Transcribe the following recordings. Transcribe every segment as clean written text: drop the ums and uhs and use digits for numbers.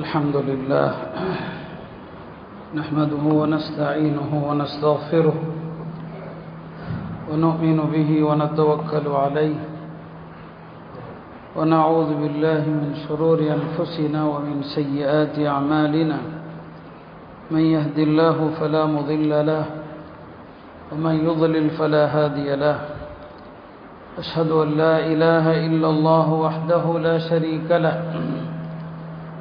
الحمد لله نحمده ونستعينه ونستغفره ونؤمن به ونتوكل عليه ونعوذ بالله من شرور أنفسنا ومن سيئات أعمالنا من يهد الله فلا مضل له ومن يضلل فلا هادي له أشهد أن لا إله إلا الله وحده لا شريك له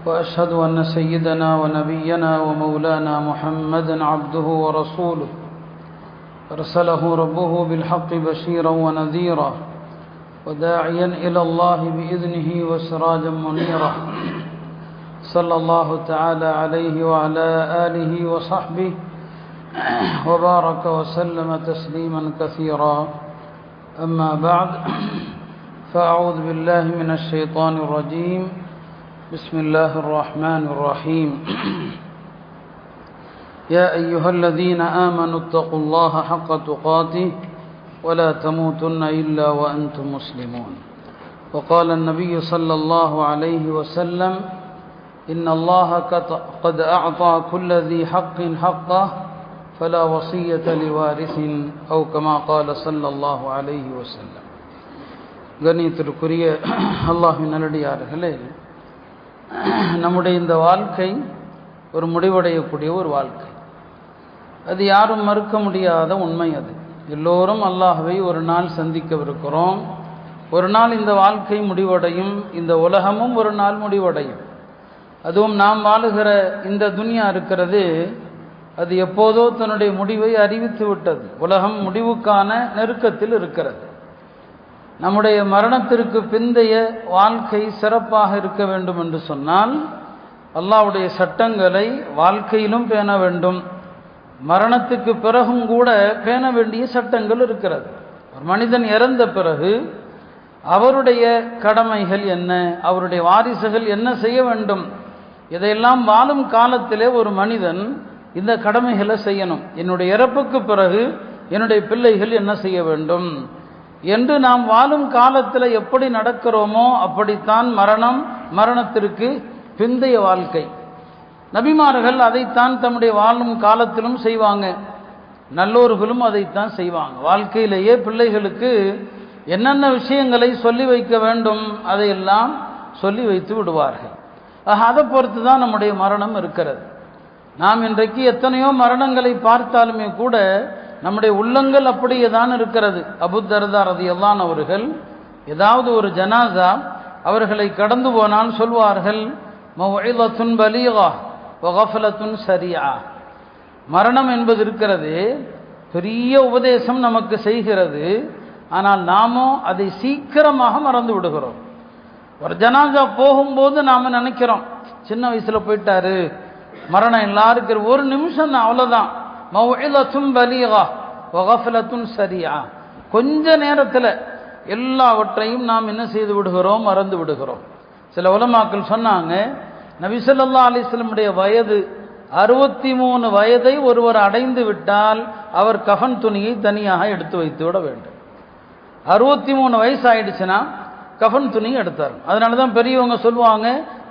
وأشهد أن سيدنا ونبينا ومولانا محمدًا عبده ورسوله أرسله ربه بالحق بشيرًا ونذيرًا وداعيًا إلى الله بإذنه وسراجًا منيرًا صلى الله تعالى عليه وعلى آله وصحبه وبارك وسلم تسليمًا كثيرًا أما بعد فأعوذ بالله من الشيطان الرجيم بسم الله الرحمن الرحيم يا أيها الذين آمنوا اتقوا الله حق تقاته ولا تموتن إلا وأنتم مسلمون وقال النبي صلى الله عليه وسلم إن الله قد أعطى كل ذي حق حقه فلا وصية لوارث أو كما قال صلى الله عليه وسلم. கண்ணியத்திற்குரிய அல்லாஹ்வின் நல்லடியார்களே, நம்முடைய இந்த வாழ்க்கை ஒரு முடிவடையக்கூடிய ஒரு வாழ்க்கை. அது யாரும் மறுக்க முடியாத உண்மை. அது எல்லோரும் அல்லாஹ்வை ஒரு நாள் சந்திக்கவிருக்கிறோம். ஒரு நாள் இந்த வாழ்க்கை முடிவடையும், இந்த உலகமும் ஒரு நாள் முடிவடையும். அதுவும் நாம் வாழுகிற இந்த துன்யா இருக்கிறது, அது எப்போதோ தன்னுடைய முடிவை அறிவித்து விட்டது. உலகம் முடிவுக்கான நெருக்கத்தில் இருக்கிறது. நம்முடைய மரணத்திற்கு பிந்தைய வாழ்க்கை சிறப்பாக இருக்க வேண்டும் என்று சொன்னால் அல்லாஹ்வுடைய சட்டங்களை வாழ்க்கையிலும் பேண வேண்டும். மரணத்துக்கு பிறகும் கூட பேண வேண்டிய சட்டங்கள் இருக்கிறது. ஒரு மனிதன் இறந்த பிறகு அவருடைய கடமைகள் என்ன, அவருடைய வாரிசுகள் என்ன செய்ய வேண்டும், இதையெல்லாம் வாழும் காலத்திலே ஒரு மனிதன் இந்த கடமைகளை செய்யணும். என்னுடைய இறப்புக்கு பிறகு என்னுடைய பிள்ளைகள் என்ன செய்ய வேண்டும் என்று நாம் வாழும் காலத்தில் எப்படி நடக்கிறோமோ அப்படித்தான் மரணத்திற்கு பிந்தைய வாழ்க்கை. நபிமார்கள் அதைத்தான் தம்முடைய வாழும் காலத்திலும் செய்வாங்க. நல்லோர்களும் அதைத்தான் செய்வாங்க. வாழ்க்கையிலேயே பிள்ளைகளுக்கு என்னென்ன விஷயங்களை சொல்லி வைக்க வேண்டும் அதையெல்லாம் சொல்லி வைத்து விடுவார்கள். அதை பொறுத்து தான் நம்முடைய மரணம் இருக்கிறது. நாம் இன்றைக்கு எத்தனையோ மரணங்களை பார்த்தாலுமே கூட நம்முடைய உள்ளங்கள் அப்படியே தான் இருக்கிறது. அபூ தர்தா ரலியல்லாஹு அவர்கள் ஏதாவது ஒரு ஜனாசா அவர்களை கடந்து போனால் சொல்வார்கள், மவ்இலத்துன் பலீகா வ கஃலத்துன் சரியா. மரணம் என்பது இருக்கிறது, பெரிய உபதேசம் நமக்கு செய்கிறது. ஆனால் நாமோ அதை சீக்கிரமாக மறந்து விடுகிறோம். ஒரு ஜனாசா போகும்போது நாம் நினைக்கிறோம், சின்ன வயசில் போயிட்டாரு, மரணம் எல்லாருக்கும் ஒரு நிமிஷம் தான், அவ்வளோதான். மவ்இலத்துன் பலீகா வ கஃலத்துன் சரியா. கொஞ்ச நேரத்தில் எல்லாவற்றையும் நாம் என்ன செய்து விடுகிறோம், மறந்து விடுகிறோம். சில உலமாக்கள் சொன்னாங்க, நபி ஸல்லல்லாஹு அலைஹி வஸல்லம் வயது 63 வயதை ஒருவர் அடைந்து விட்டால் அவர் கஃன் துணியை தனியாக எடுத்து வைத்து விட வேண்டும். 63 வயசு ஆயிடுச்சுன்னா கஃன் துணி எடுத்தார். அதனால தான் பெரியவங்க சொல்லுவாங்க,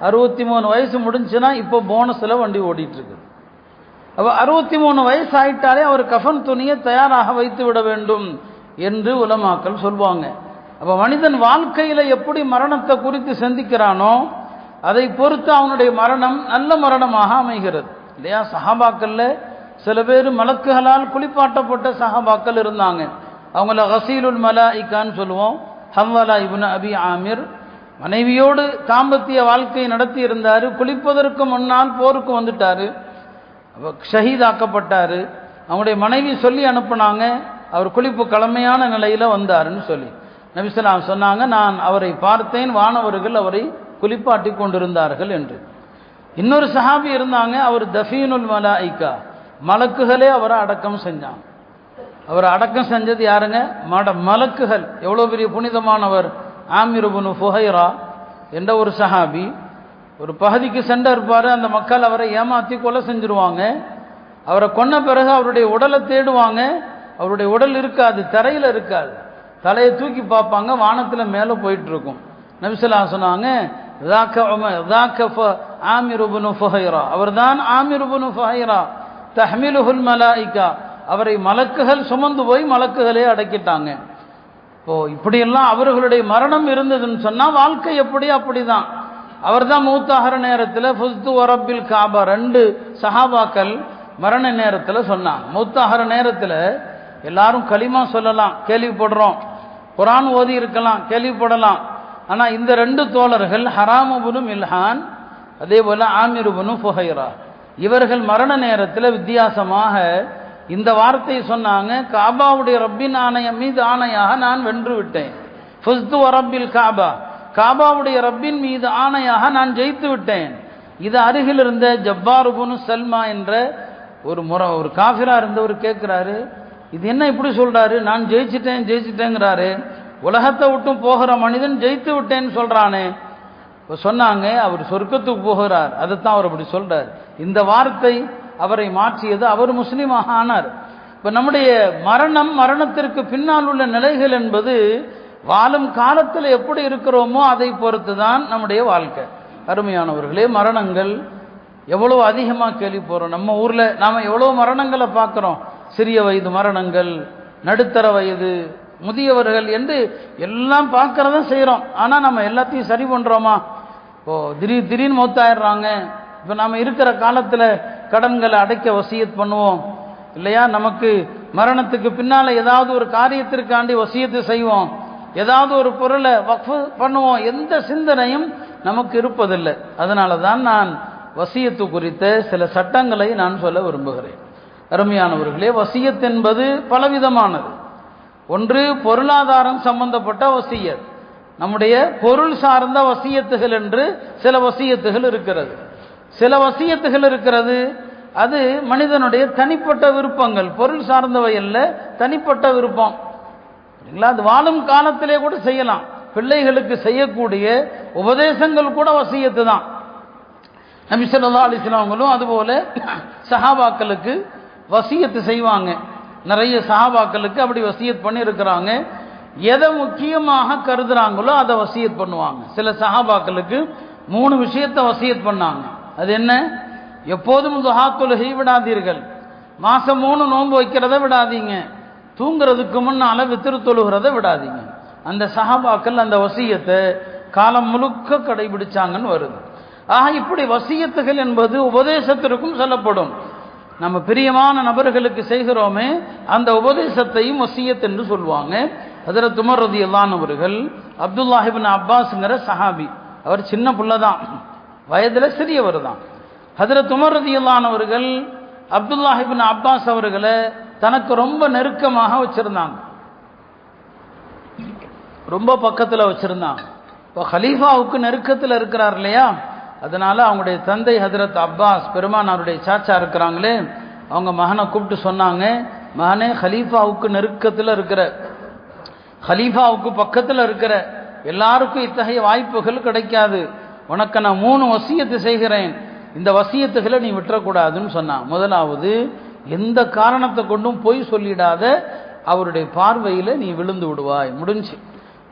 63 வயசு முடிஞ்சுன்னா இப்போ போனஸில் வண்டி ஓடிட்டு இருக்குது. அப்போ 63 வயசு ஆயிட்டாலே அவர் கஃன் துணியை தயாராக வைத்து விட வேண்டும் என்று உலமாக்கள் சொல்லுவாங்க. அப்போ மனிதன் வாழ்க்கையில் எப்படி மரணத்தை குறித்து சிந்திக்கிறானோ அதை பொறுத்து அவனுடைய மரணம் நல்ல மரணமாக அமைகிறது இல்லையா? சஹாபாக்கள்ல சில பேர் மலக்குகளால் குளிப்பாட்டப்பட்ட சஹாபாக்கள் இருந்தாங்க. அவங்கள கசீலுல் மலாயிகான்னு சொல்லுவோம். ஹவ்வலா இப்னு அபி ஆமிர் மனைவியோடு தாம்பத்திய வாழ்க்கை நடத்தி இருந்தார். குளிப்பதற்கு முன்னால் போருக்கு வந்துட்டாரு, ஷஹீதாக்கப்பட்டாரு. அவங்களுடைய மனைவி சொல்லி அனுப்புனாங்க, அவர் குளிப்பு கடமையான நிலையில் வந்தாருன்னு சொல்லி. நபி ஸல்லல்லாஹு அலைஹி வஸல்லம் சொன்னாங்க, நான் அவரை பார்த்தேன், வானவர்கள் அவரை குளிப்பாட்டி கொண்டிருந்தார்கள் என்று. இன்னொரு சஹாபி இருந்தாங்க, அவர் தஃபீனுல் மலாயிகா, மலக்குகளே அவரை அடக்கம் செஞ்சாங்க. அவரை அடக்கம் செஞ்சது யாருங்க? மலக்குகள். எவ்வளோ பெரிய புனிதமானவர்! ஆமிர் இப்னு ஃபுஹைரா என்ற ஒரு சஹாபி ஒரு பகுதிக்கு சென்று இருப்பார். அந்த மக்கள் அவரை ஏமாற்றி கொலை செஞ்சுருவாங்க. அவரை கொன்ன பிறகு அவருடைய உடலை தேடுவாங்க. அவருடைய உடல் இருக்காது, தரையில் இருக்காது. தலையை தூக்கி பார்ப்பாங்க, வானத்தில் மேலே போயிட்டு இருக்கும். நபி ஸல்லல்லாஹு அலைஹி வஸல்லம் சொன்னாங்க, ஆமிர் இப்னு ஃபுஹைரா, அவர்தான் ஆமிர் இப்னு ஃபுஹைரா. தஹ்மிலுஹுல் மலாயிகா, அவரை மலக்குகள் சுமந்து போய் மலக்குகளே அடக்கிட்டாங்க. இப்போ இப்படியெல்லாம் அவர்களுடைய மரணம் இருந்ததுன்னு சொன்னா வாழ்க்கை எப்படி அப்படிதான். அவர் தான் மூத்தாகிற நேரத்தில் ஃபுஸ்து வரப்பில் காபா, 2 சஹாபாக்கள் மரண நேரத்தில் சொன்னாங்க. மூத்தாகிற நேரத்தில் எல்லாரும் கலிமா சொல்லலாம், கேள்விப்படுறோம், குர்ஆன் ஓதி இருக்கலாம், கேள்விப்படலாம். ஆனால் இந்த 2 தோழர்கள் ஹராம் இப்னு மில்ஹான், அதே போல ஆமிர் இப்னு ஃபுஹைரா, இவர்கள் மரண நேரத்தில் வித்தியாசமாக இந்த வார்த்தையை சொன்னாங்க, காபாவுடைய ரப்பின் ஆணையம் மீது ஆணையாக நான் வென்று விட்டேன். ஃபுஸ்து வரப்பில் காபா, காபாவுடைய ரப்பின் மீது ஆணையாக நான் ஜெயித்து விட்டேன். இது அருகில் இருந்த ஜப்பார் இப்னு சல்மா என்ற ஒரு காஃபிரா இருந்தவர் கேட்கிறாரு, இது என்ன இப்படி சொல்றாரு, நான் ஜெயிச்சிட்டேங்கிறாரு, உலகத்தை விட்டும் போகிற மனிதன் ஜெயித்து விட்டேன்னு சொல்றானே. இப்போ சொன்னாங்க, அவர் சொர்க்கத்துக்கு போகிறார், அதைத்தான் அவர் அப்படி சொல்றார். இந்த வார்த்தை அவரை மாற்றியது, அவர் முஸ்லீமாக ஆனார். இப்போ நம்முடைய மரணத்திற்கு பின்னால் உள்ள நிலைகள் என்பது வாழும் காலத்தில் எப்படி இருக்கிறோமோ அதை பொறுத்து தான் நம்முடைய வாழ்க்கை. அருமையானவர்களே, மரணங்கள் எவ்வளோ அதிகமாக கேள்வி போகிறோம். நம்ம ஊரில் நாம் எவ்வளோ மரணங்களை பார்க்குறோம். சிறிய வயது மரணங்கள், நடுத்தர வயது, முதியவர்கள் என்று எல்லாம் பார்க்கறத செய்கிறோம். ஆனால் நம்ம எல்லாத்தையும் சரி பண்ணுறோமா? இப்போது திடீர்னு மௌத்தாயிடுறாங்க. இப்போ நாம் இருக்கிற காலத்தில் கடன்களை அடைக்க வசியத் பண்ணுவோம் இல்லையா? நமக்கு மரணத்துக்கு பின்னால் ஏதாவது ஒரு காரியத்திற்காண்டி வசியத்து செய்வோம், ஏதாவது ஒரு பொருளை வக்ஃபு பண்ணுவோம். எந்த சிந்தனையும் நமக்கு இருப்பதில்லை. அதனால தான் நான் வசியத்து குறித்த சில சட்டங்களை நான் சொல்ல விரும்புகிறேன். அருமையானவர்களே, வசியத் என்பது பலவிதமானது. ஒன்று பொருளாதாரம் சம்பந்தப்பட்ட வசியத், நம்முடைய பொருள் சார்ந்த வசியத்துகள் என்று சில வசியத்துகள் இருக்கிறது. சில வசியத்துகள் இருக்கிறது, அது மனிதனுடைய தனிப்பட்ட விருப்பங்கள், பொருள் சார்ந்தவை அல்ல, தனிப்பட்ட விருப்பம். சரிங்களா? அது வாழும் காலத்திலே கூட செய்யலாம். பிள்ளைகளுக்கு செய்யக்கூடிய உபதேசங்கள் கூட வசியத்து தான். நபி ஸல்லல்லாஹு அலைஹி வஸல்லம் அவங்களும் அதுபோல சஹாபாக்களுக்கு வசியத்து செய்வாங்க. நிறைய சஹாபாக்களுக்கு அப்படி வசியத் பண்ணி இருக்கிறாங்க. எதை முக்கியமாக கருதுறாங்களோ அதை வசியத் பண்ணுவாங்க. சில சஹாபாக்களுக்கு 3 விஷயத்தை வசியத் பண்ணாங்க. அது என்ன? எப்போதும் துஹா தொழுகை விடாதீர்கள், மாசம் 3 நோன்பு வைக்கிறத விடாதீங்க, தூங்குறதுக்கு முன்னால வித்ர் தொழுகிறத விடாதீங்க. அந்த சஹாபாக்கள் அந்த வசியத்தை காலம் முழுக்க கடைபிடிச்சாங்கன்னு வருது. ஆக இப்படி வசியத்துகள் என்பது உபதேசத்திற்கும் சொல்லப்படும். நம்ம பிரியமான நபர்களுக்கு செய்கிறோமே அந்த உபதேசத்தையும் வசியத் என்று சொல்லுவாங்க. ஹஜ்ரத் உமர் ரலியல்லாஹு அன்ஹு அவர்கள் அப்துல்லாஹ் இப்னு அப்பாஸ்ங்கிற சஹாபி, அவர் சின்ன பிள்ளை தான், வயதில் சிறியவர் தான். ஹஜ்ரத் உமர் ரலியல்லாஹு அன்ஹு அவர்கள் அப்துல்லாஹ் இப்னு அப்பாஸ் அவர்களை தனக்கு ரொம்ப நெருக்கமாக வச்சிருந்தாங்க, ரொம்ப பக்கத்தில் வச்சிருந்தாங்க. இப்போ ஹலீஃபாவுக்கு நெருக்கத்தில் இருக்கிறார் இல்லையா, அதனால அவங்களுடைய தந்தை ஹஜ்ரத் அப்பாஸ் பெருமானாருடைய சாச்சா இருக்கிறாங்களே, அவங்க மகனை கூப்பிட்டு சொன்னாங்க, மகனே, ஹலீஃபாவுக்கு நெருக்கத்தில் இருக்கிற, ஹலீஃபாவுக்கு பக்கத்தில் இருக்கிற, எல்லாருக்கும் இத்தகைய வாய்ப்புகள் கிடைக்காது, உனக்கு நான் 3 வசியத்து செய்கிறேன், இந்த வசியத்துகளை நீ விட்டுறக்கூடாதுன்னு சொன்னான். முதலாவது, எந்த காரணத்தை கொண்டும் பொய் சொல்லிடாத, அவருடைய பார்வையில் நீ விழுந்து விடுவாய், முடிஞ்சு.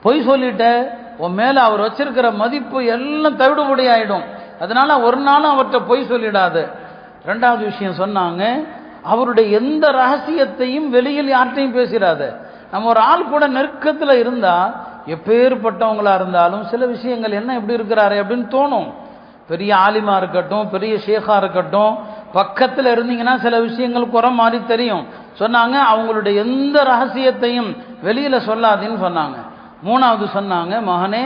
பொய் சொல்லிட்ட, உன் மேலே அவர் வச்சிருக்கிற மதிப்பு எல்லாம் தவிடுபடி ஆயிடும். அதனால ஒரு நாளும் அவர்கிட்ட பொய் சொல்லிடாத. 2வது விஷயம் சொன்னாங்க, அவருடைய எந்த ரகசியத்தையும் வெளியில் யார்கிட்டையும் பேசிடாத. நம்ம ஒரு ஆள் கூட நெருக்கத்தில் இருந்தால், எப்பேற்பட்டவங்களா இருந்தாலும் சில விஷயங்கள் என்ன எப்படி இருக்கிறாரு அப்படின்னு தோணும். பெரிய ஆலிமா இருக்கட்டும், பெரிய ஷேഖா இருக்கட்டும், பக்கத்தில் இருந்தீங்கன்னா சில விஷயங்கள் குறை மாதிரி தெரியும். சொன்னாங்க, அவங்களுடைய எந்த ரகசியத்தையும் வெளியில சொல்லாதேன்னு சொன்னாங்க. 3வது சொன்னாங்க, மகனே,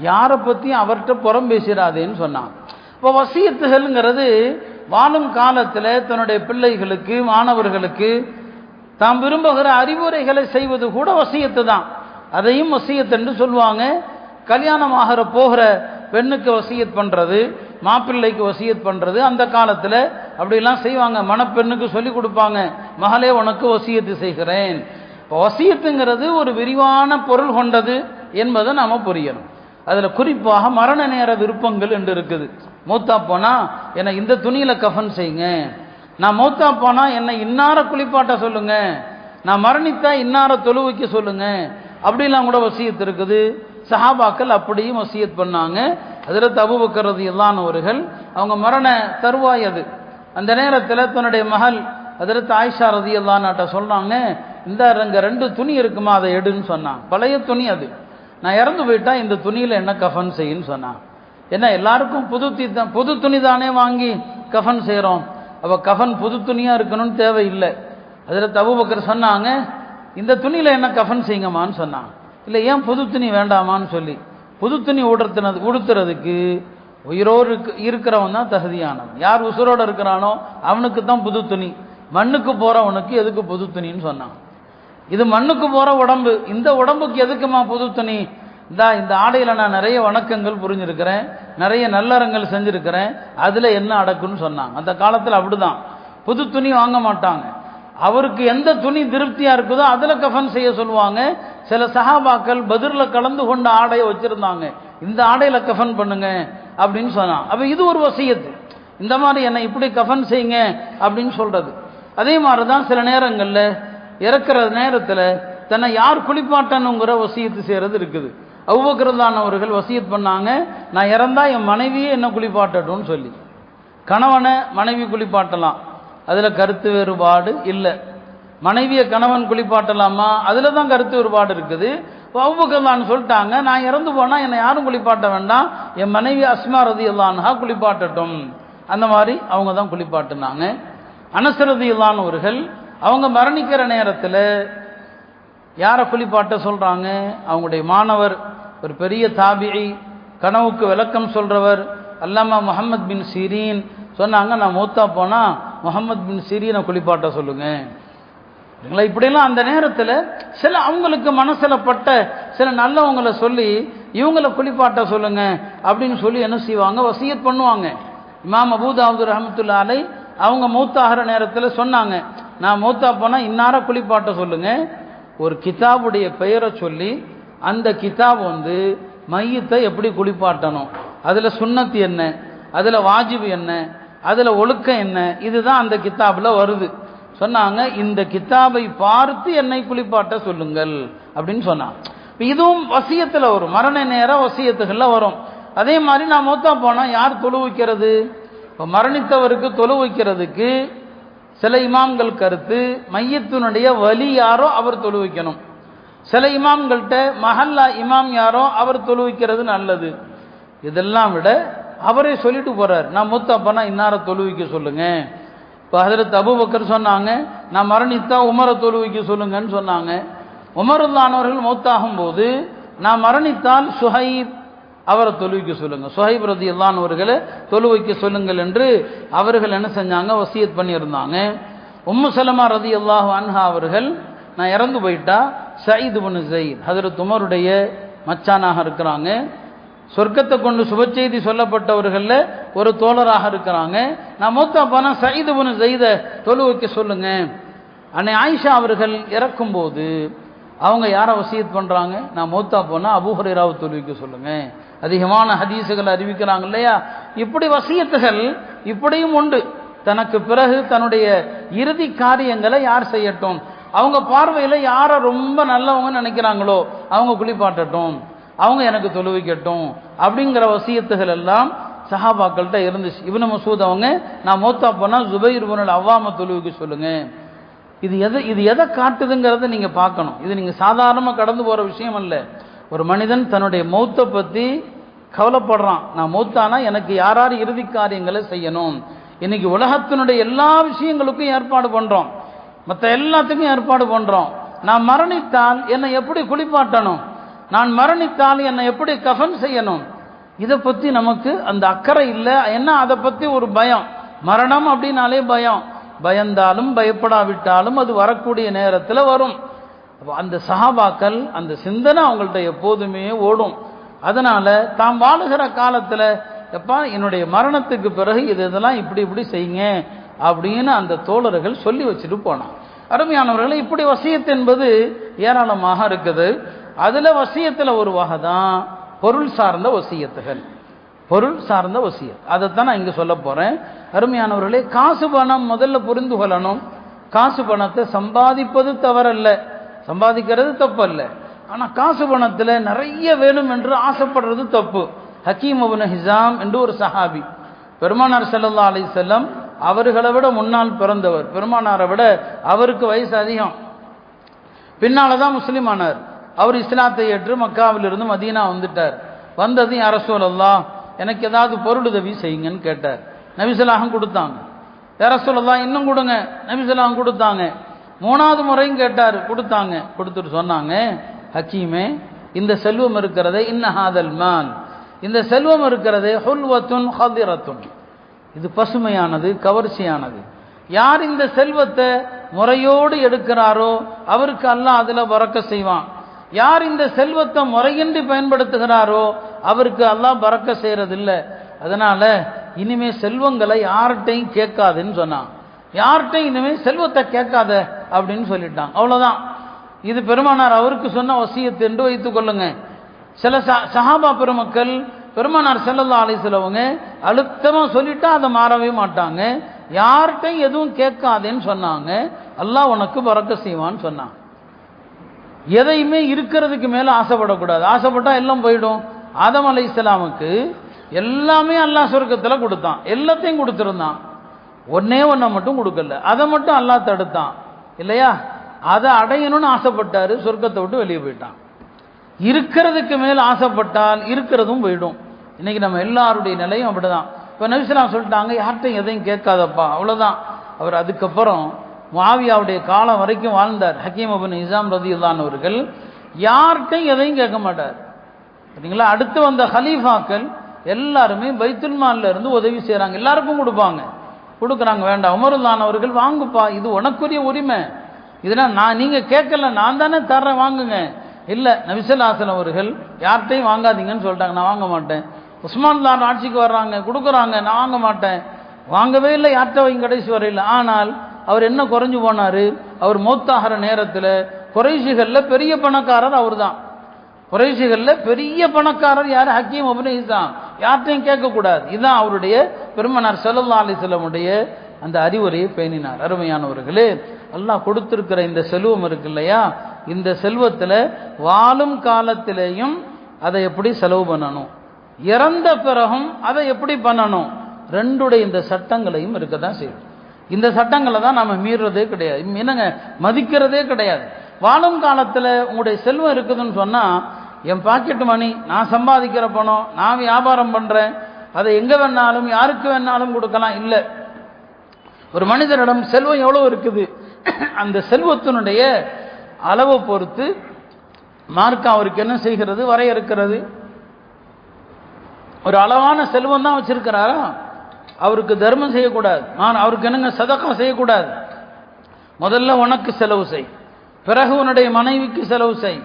யாரை பற்றியும் அவர்கிட்ட புறம் பேசிடாதேன்னு சொன்னாங்க. இப்போ வசியத்துகள்ங்கிறது வாழும் காலத்தில் தன்னுடைய பிள்ளைகளுக்கு, மாணவர்களுக்கு தாம் விரும்புகிற அறிவுரைகளை செய்வது கூட வசியத்து தான். அதையும் வசியத் என்று சொல்லுவாங்க. கல்யாணம் ஆகிற போகிற பெண்ணுக்கு வசியத் பண்ணுறது, மாப்பிள்ளைக்கு வசியத் பண்ணுறது, அந்த காலத்தில் அப்படிலாம் செய்வாங்க. மணப்பெண்ணுக்கு சொல்லி கொடுப்பாங்க, மகளே, உனக்கு வசியத்து செய்கிறேன். இப்போ வசியத்துங்கிறது ஒரு விரிவான பொருள் கொண்டது என்பதை நாம் புரியணும். அதில் குறிப்பாக மரண நேர விருப்பங்கள் என்று இருக்குது. மூத்தா போனால் என்னை இந்த துணியில் கஃன் செய்யுங்க, நான் மூத்தா போனால் என்னை இன்னார குளிப்பாட்ட சொல்லுங்க, நான் மரணித்தா இன்னார தொழுவைக்க சொல்லுங்க, அப்படிலாம் கூட வசியத் இருக்குது. சஹாபாக்கள் அப்படியும் வசியத் பண்ணாங்க. ஹஜ்ரத் அபூபக்கர் ரலியல்லாஹு அவர்கள் அவங்க மரண தருவாய் அது. அந்த நேரத்தில் தன்னுடைய மகள் ஹஜ்ரத் ஆயிஷா ரலியல்லாஹு அன்ஹா சொல்றாங்க, இந்த அங்க 2 துணி இருக்குமா, அதை எடுன்னு சொன்னான். பழைய துணி அது, நான் இறந்து போயிட்டா இந்த துணியில் என்ன கஃபன் செய்யுன்னு சொன்னான். என்ன எல்லாருக்கும் புது துணி தானே வாங்கி கஃபன் செய்கிறோம், அப்போ கஃபன் புது துணியாக இருக்கணும்னு தேவையில்லை. ஹஜ்ரத் அபூபக்கர் சொன்னாங்க, இந்த துணியில் என்ன கஃபன் செய்யுங்கம்மான்னு சொன்னான். இல்லை ஏன் புது துணி வேண்டாமான்னு சொல்லி, புது துணி உடுத்துறதுக்கு உயிரோடு இருக்கிறவன் தான் தகுதியானவன். யார் உசுரோடு இருக்கிறானோ அவனுக்கு தான் புது துணி, மண்ணுக்கு போகிறவனுக்கு எதுக்கு புது துணின்னு சொன்னான். இது மண்ணுக்கு போகிற உடம்பு, இந்த உடம்புக்கு எதுக்குமா புது துணி? இந்த ஆடையில் நான் நிறைய வணக்கங்கள் புரிஞ்சிருக்கிறேன், நிறைய நல்லறங்கள் செஞ்சுருக்கிறேன், அதில் என்ன அடக்குன்னு சொன்னாங்க. அந்த காலத்தில் அப்படிதான், புது துணி வாங்க மாட்டாங்க. அவருக்கு எந்த துணி திருப்தியாக இருக்குதோ அதில் கஃபன் செய்ய சொல்லுவாங்க. சில சஹாபாக்கள் பதிரில் கலந்து கொண்ட ஆடையை வச்சுருந்தாங்க, இந்த ஆடையில் கஃபன் பண்ணுங்க அப்படின்னு சொன்னான். அப்போ இது ஒரு வசியத்து, இந்த மாதிரி என்னை இப்படி கஃபன் செய்யுங்க அப்படின்னு சொல்கிறது. அதே மாதிரி தான் சில நேரங்களில் இறக்குற நேரத்தில் தன்னை யார் குளிப்பாட்டணுங்கிற வசியத்து செய்கிறது இருக்குது. அபூபக்கர் அவர்கள் வசியத் பண்ணாங்க, நான் இறந்தா என் மனைவியே என்ன குளிப்பாட்டட்டும்னு சொல்லி. கணவனை மனைவி குளிப்பாட்டலாம், அதில் கருத்து வேறுபாடு இல்லை. மனைவியை கணவன் குளிப்பாட்டலாமா, அதில் தான் கருத்து வேறுபாடு இருக்குது. அபூபக்கர் சொல்லிட்டாங்க, நான் இறந்து போனால் என்னை யாரும் குளிப்பாட்ட வேண்டாம், என் மனைவி அஸ்மா ரலியல்லாஹு அன்ஹா குளிப்பாட்டட்டும். அந்த மாதிரி அவங்க தான் குளிப்பாட்டினாங்க. அனஸ் ரலியல்லாஹு அவர்கள் அவங்க மரணிக்கிற நேரத்தில் யாரை குளிப்பாட்ட சொல்கிறாங்க? அவங்களுடைய மாணவர், ஒரு பெரிய தாபிஇ, கனவுக்கு விளக்கம் சொல்கிறவர் அல்லாமா முஹம்மத் பின் சீரீன் சொன்னாங்க, நான் மூத்தா போனால் முஹம்மத் பின் சீரீனை குளிப்பாட்ட சொல்லுங்க. இப்படிலாம் அந்த நேரத்தில் சில அவங்களுக்கு மனசில் பட்ட சில நல்லவங்களை சொல்லி இவங்களை குளிப்பாட்ட சொல்லுங்க அப்படின்னு சொல்லி என்ன செய்வாங்க, வசியத் பண்ணுவாங்க. இமாம் அபூ தாவூத் ரஹ்மத்துல்லாஹி அலைஹி அவங்க மௌத்தாகிற நேரத்தில் சொன்னாங்க, நான் மௌத்தா போனால் இன்னார குளிப்பாட்ட சொல்லுங்க. ஒரு கிதாபுடைய பெயரை சொல்லி அந்த கிதாப் மையத்தை எப்படி குளிப்பாட்டணும், அதில் சுன்னத்து என்ன, அதில் வாஜிபு என்ன, அதில் ஒழுக்கம் என்ன, இதுதான் அந்த கிதாபில் வருது. சொன்னாங்க, இந்த கிதாபை பார்த்து என்னை குளிப்பாட்ட சொல்லுங்கள் அப்படின்னு சொன்னாங்க. இதுவும் வசியத்தில் வரும், மரண நேர வசியத்துகளில் வரும். அதே மாதிரி நான் மௌத்தா போனால் யார் தொழு வைக்கிறது? இப்போ மரணித்தவருக்கு தொழு வைக்கிறதுக்கு சில இமாம்கள் கருத்து, மையத்தினுடைய வலி யாரோ அவர் தொழு வைக்கணும். சில இமாம்கள்கிட்ட மஹல்லா இமாம் யாரோ அவர் தொழு வைக்கிறது நல்லது. இதெல்லாம் விட அவரே சொல்லிட்டு போறார், நான் மூத்தா போனா இன்னார தொழு வைக்க சொல்லுங்க. இப்போ ஹஜ்ரத் அபூபக்கர் சொன்னாங்க, நான் மரணித்தா உமரை தொழு வைக்க சொல்லுங்கன்னு சொன்னாங்க. உமருல்லானவர்கள் மௌத்தாகும் போது, நான் மரணித்தால் சுஹைப் அவரை தொழுவிக்க சொல்லுங்க, சுஹைப் ரலியல்லாஹு அவர்களை தொழுவிக்க சொல்லுங்கள் என்று அவர்கள் என்ன செஞ்சாங்க, வசியத் பண்ணியிருந்தாங்க. உம்மு சலமா ரலியல்லாஹு அன்ஹா அவர்கள், நான் இறந்து போயிட்டா சயீத் இப்னு ஸைத் ஹஜ்ரத் உமருடைய மச்சானாக இருக்கிறாங்க, சொர்க்கத்தை கொண்டு சுபச்செய்தி சொல்லப்பட்டவர்களில் ஒரு தோழராக இருக்கிறாங்க. நான் மூத்தா போனால் சயீத் இப்னு ஸைதை தொழு வைக்க சொல்லுங்க. அன்னை ஆயிஷா அவர்கள் இறக்கும்போது அவங்க யாரை வசியத் பண்ணுறாங்க, நான் மூத்தா போனால் அபூ ஹுரைராவை தொழு வைக்க சொல்லுங்க. அதிகமான ஹதீஸுகள் அறிவிக்கிறாங்க இல்லையா. இப்படி வசியத்துகள் இப்படியும் உண்டு. தனக்கு பிறகு தன்னுடைய இறுதி காரியங்களை யார் செய்யட்டும், அவங்க பார்வையில் யாரை ரொம்ப நல்லவங்க நினைக்கிறாங்களோ அவங்க குளிப்பாட்டட்டும், அவங்க எனக்கு தொழுவிக்கட்டும் அப்படிங்கிற வசியத்துகள் எல்லாம் சஹாபாக்கள்கிட்ட இருந்துச்சு. இப்னு மஸ்ஊத் அவங்க, நான் மௌத்தா போனால் ஜுபைர் இப்னுல் அவ்வாம தொழுவிக்க சொல்லுங்க. இது எதை காட்டுதுங்கிறத நீங்கள் பார்க்கணும். இது நீங்கள் சாதாரணமாக கடந்து போகிற விஷயம் அல்ல. ஒரு மனிதன் தன்னுடைய மௌத்தை பற்றி கவலைப்படுறான், நான் மௌத்தானா எனக்கு யார் யார் இறுதி காரியங்களை செய்யணும். இன்னைக்கு உலகத்தினுடைய எல்லா விஷயங்களுக்கும் ஏற்பாடு பண்ணுறோம், மற்ற எல்லாத்துக்கும் ஏற்பாடு பண்ணுறோம். நான் மரணித்தால் என்னை எப்படி குளிப்பாட்டணும், நான் மரணித்தால் என்னை எப்படி கஃபன் செய்யணும், இதை பற்றி நமக்கு அந்த அக்கறை இல்லை. என்ன அதை பற்றி ஒரு பயம், மரணம் அப்படின்னாலே பயம். பயந்தாலும் பயப்படாவிட்டாலும் அது வரக்கூடிய நேரத்தில் வரும். அந்த சஹாபாக்கள் அந்த சிந்தனை அவங்கள்ட்ட எப்போதுமே ஓடும். அதனால தாம் வாழுகிற காலத்தில் எப்பா என்னுடைய மரணத்துக்கு பிறகு இதெல்லாம் இப்படி இப்படி செய்யுங்க அப்படின்னு அந்த தோழர்கள் சொல்லி வச்சுட்டு போனான். அருமையானவர்களை, இப்படி வசியத் என்பது ஏராளமாக இருக்குது. அதில் வசியத்தில் ஒரு வகை தான் பொருள் சார்ந்த வசியத்துகள். பொருள் சார்ந்த வசியத், அதைத்தான் நான் இங்கே சொல்ல போகிறேன். அருமையானவர்களே, காசு பணம் முதல்ல புரிந்து கொள்ளணும். காசு பணத்தை சம்பாதிப்பது தவறல்ல, சம்பாதிக்கிறது தப்பு அல்ல. ஆனால் காசு பணத்தில் நிறைய வேணும் என்று ஆசைப்படுறது தப்பு. ஹக்கீம் இப்னு ஹிஸாம் என்று ஒரு சஹாபி. பெருமானார் ஸல்லல்லாஹு அலைஹி வஸல்லம் அவர்களை விட முன்னால் பிறந்தவர். பெருமானாரை விட அவருக்கு வயசு அதிகம். பின்னால தான் முஸ்லீம் ஆனார். அவர் இஸ்லாத்தை ஏற்று மக்காவிலிருந்து மதீனா வந்துட்டார். வந்தது யா ரசூலல்லாஹ் எனக்கு ஏதாவது பொருளுதவி செய்யுங்கன்னு கேட்டார். நபி ஸல்லல்லாஹு கொடுத்தாங்க. யா ரசூலல்லாஹ் இன்னும் கொடுங்க. நபி ஸல்லல்லாஹு கொடுத்தாங்க. மூணாவது முறையும் கேட்டார், கொடுத்தாங்க. கொடுத்துட்டு சொன்னாங்க, ஹக்கீமே இந்த செல்வம் இருக்கிறதே இன்னஹாதல் மால், இந்த செல்வம் இருக்கிறதே ஹுல்வத்துன் ஹதிரத்துன், இது பசுமையானது, கவர்ச்சியானது. யார் இந்த செல்வத்தை முறையோடு எடுக்கிறாரோ அவருக்கு அல்லாஹ் அதுல பரக்கத் செய்வான். யார் இந்த செல்வத்தை முறையின்றி பயன்படுத்துகிறாரோ அவருக்கு அல்லாஹ் பரக்கத் செய்யறதில்ல. அதனால இனிமே செல்வங்களை யார்கிட்டையும் கேட்காதுன்னு சொன்னான். யார்கிட்டையும் இனிமே செல்வத்தை கேட்காத அப்படின்னு சொல்லிட்டான். அவ்வளவுதான். இது பெருமானார் அவருக்கு சொன்ன வசியத் என்று வைத்துக் கொள்ளுங்க. சில சஹாபா பெருமக்கள் பெருமானார் ஸல்லல்லாஹு அலைஹி வஸல்லம் அழுத்தமா சொல்லிட்டா அதை மாறவே மாட்டாங்க. யார்கிட்டையும் எதுவும் கேட்காதேன்னு சொன்னாங்க. அல்லாஹ் உனக்கு பரக்கத் செய்வான்னு சொன்னான். எதையுமே இருக்கிறதுக்கு மேல ஆசைப்படக்கூடாது. ஆசைப்பட்டா எல்லாம் போயிடும். ஆதம் அலைஹிஸ்ஸலாமுக்கு எல்லாமே அல்லாஹ் சொர்க்கத்துல கொடுத்தான், எல்லாத்தையும் கொடுத்திருந்தான். ஒன்னே ஒன்றை மட்டும் கொடுக்கல, அதை மட்டும் அல்லாஹ் தடுத்தான் இல்லையா? அதை அடையணும்னு ஆசைப்பட்டாரு, சொர்க்கத்தை விட்டு வெளியே போயிட்டான். இருக்கிறதுக்கு மேல ஆசைப்பட்டால் இருக்கிறதும் போயிடும். இன்னைக்கு நம்ம எல்லாருடைய நிலையும் அப்படிதான். இப்போ நபி ஸல்லல்லாஹு அலைஹி சொல்லிட்டாங்க, யார்கிட்டையும் எதையும் கேட்காதப்பா, அவ்வளோதான். அவர் அதுக்கப்புறம் முஆவியாவுடைய காலம் வரைக்கும் வாழ்ந்தார். ஹக்கீம் இப்னு ஹிஸாம் ரலியல்லாஹு அன்ஹு அவர்கள் யார்கிட்டையும் எதையும் கேட்க மாட்டார். சரிங்களா? அடுத்து வந்த ஹலீஃபாக்கள் எல்லாருமே பைத்துல் மால்ல இருந்து உதவி செய்கிறாங்க, எல்லாருக்கும் கொடுக்குறாங்க. வேண்டாம், உமருல்லான் அவர்கள் வாங்குப்பா, இது உனக்குரிய உரிமை, இதெல்லாம் நீங்க கேட்கல, நான் தானே தர்றேன், வாங்குங்க. இல்லை, நபி ஸல்லல்லாஹு அலைஹி வஸல்லம் அவர்கள் யார்கிட்டையும் வாங்காதீங்கன்னு சொல்லிட்டாங்க. நான் வாங்க மாட்டேன். உஸ்மான் தான் ஆட்சிக்கு வர்றாங்க, கொடுக்குறாங்க, நான் வாங்க மாட்டேன். வாங்கவே இல்லை, யார்கிட்ட வைங்க கடைசி வரையில். ஆனால் அவர் என்ன குறைஞ்சு போனார்? அவர் மௌத்தாகிற நேரத்தில் குறைஷிகளில் பெரிய பணக்காரர் அவர் தான். குறைஷிகளில் பெரிய பணக்காரர் யார்? ஹக்கீம் இப்னு ஹிஸாம். யார்கிட்டையும் கேட்கக்கூடாது. இதுதான் அவருடைய பெருமானார் ஸல்லல்லாஹு அலைஹி வஸல்லமுடைய அந்த அறிவுரையை பேணினார். அருமையானவர்களே, அல்லாஹ் கொடுத்திருக்கிற இந்த செல்வம் இருக்கு இல்லையா, இந்த செல்வத்தில் வாழும் காலத்திலேயும் அதை எப்படி செலவு பண்ணணும், இறந்த பிறகும் அதை எப்படி பண்ணணும், ரெண்டுடைய இந்த சட்டங்களையும் இருக்க தான் செய்யும். இந்த சட்டங்களை தான் நம்ம மீறுறதே கிடையாது, என்னங்க மதிக்கிறதே கிடையாது. வாழும் காலத்தில் உங்களுடைய செல்வம் இருக்குதுன்னு சொன்னால், என் பாக்கெட் மணி, நான் சம்பாதிக்கிற பணம், நான் வியாபாரம் பண்ணுறேன், அதை எங்கே வேணாலும் யாருக்கு வேணாலும் கொடுக்கலாம். இல்லை, ஒரு மனிதனிடம் செல்வம் எவ்வளோ இருக்குது, அந்த செல்வத்தினுடைய அளவை பொறுத்து மார்க்கம் அவருக்கு என்ன செய்கிறது, வரையறுக்கிறது. ஒரு அளவான செல்வம் தான் வச்சிருக்கிறாரா, அவருக்கு தர்மம் செய்யக்கூடாது, அவருக்கு என்னங்க சதகா செய்யக்கூடாது. முதல்ல உனக்கு செலவு செய், பிறகு உன்னுடைய மனைவிக்கு செலவு செய்,